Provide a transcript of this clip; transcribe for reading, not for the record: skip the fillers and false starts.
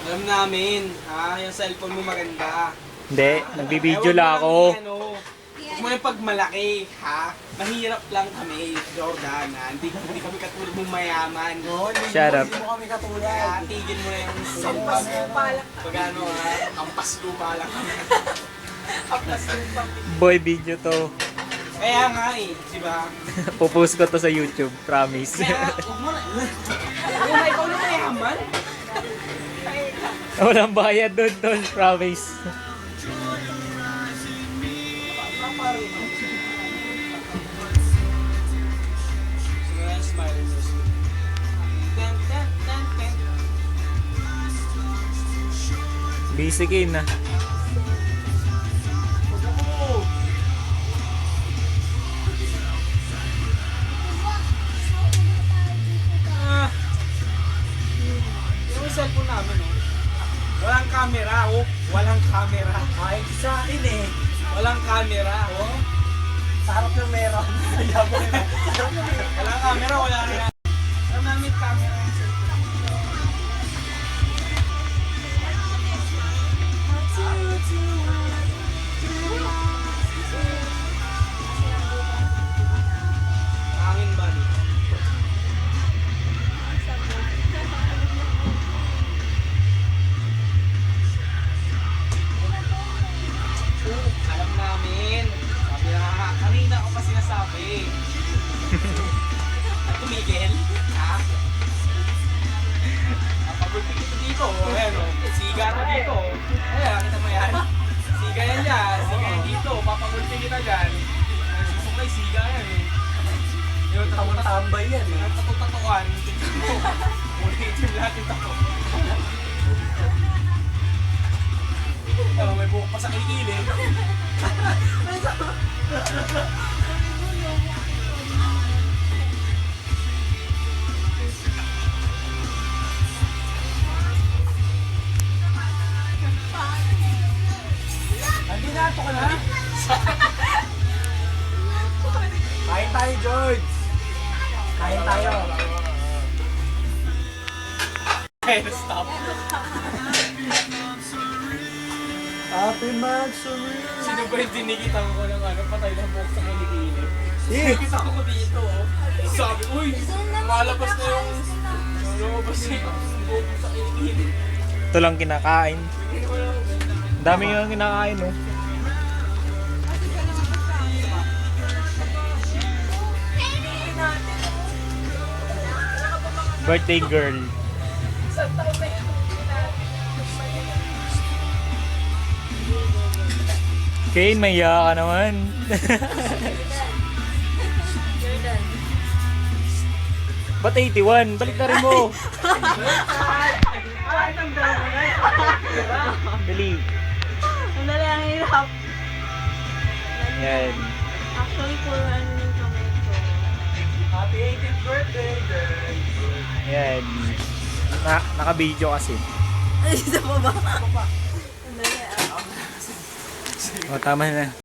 Alam namin, ha? Yung cellphone mo maganda. Hindi, nagbibideo lang ako. Huwag mo yung pagmalaki, ha? Mahirap lang kami, Jordan, ha? Hindi kami katulad mong mayaman. Shut up. Hindi mo kami katulad. Kaya tigil mo na yung cellphone. Pag ano, ha? Kampas lupa lang kami. Kampas lupa. Boy, video to. Kaya nga eh, di ba? Pupost ko to sa YouTube, promise. Kaya, huwag mo na. Huwag mo na ikaw na mayaman. Walang bayad doon, tol, promise. Basic na. Yung cellphone namin, oh. Walang camera, oh. Walang camera. Ay, sa akin eh. Walang camera, oh. Sa harap yung meron. Walang camera, wala rin. Alam namin camera yung cellphone. Hangin ba dito? Alam namin. Sabi na nga, kanina ko pa sinasabi. At tumigil. Ha? Napagulpig ito dito. Ayan o. Siga na dito. Ayan, kita mo yan. Siga yan dyan. Siga yan dito. Papagulpig kita dyan. Susukay, siga yan eh. Yung Tambay yan eh. Yung tato-tatuan. Tingnan mo. Ulitin lahat yung tato. May buhok pa sa kilikili. Hindi na, ito ka na. Kain tayo, George. Kain tayo. Hey, stop. Happy Mansuri. Sino ba yung dinikitan ko ng ano, patay ng buhok sa kilikili? Eh, Nakita ko dito, oh. Sabi, uy, malabas na yung lumabas na yung buhok sa kilikili. Ito lang kinakain. Dami nga kinakain, oh. Birthday girl. Kane, may hiya ka naman. Ba't 81? Balik na rin mo. Dali. Ang dali ang hirap. Yan. Actually, puro ano yung kamay ko. happy 18th birthday, girl. Yan. Naka-video kasi. Ay, isa pa ba? Ang dali ah. O, tama na.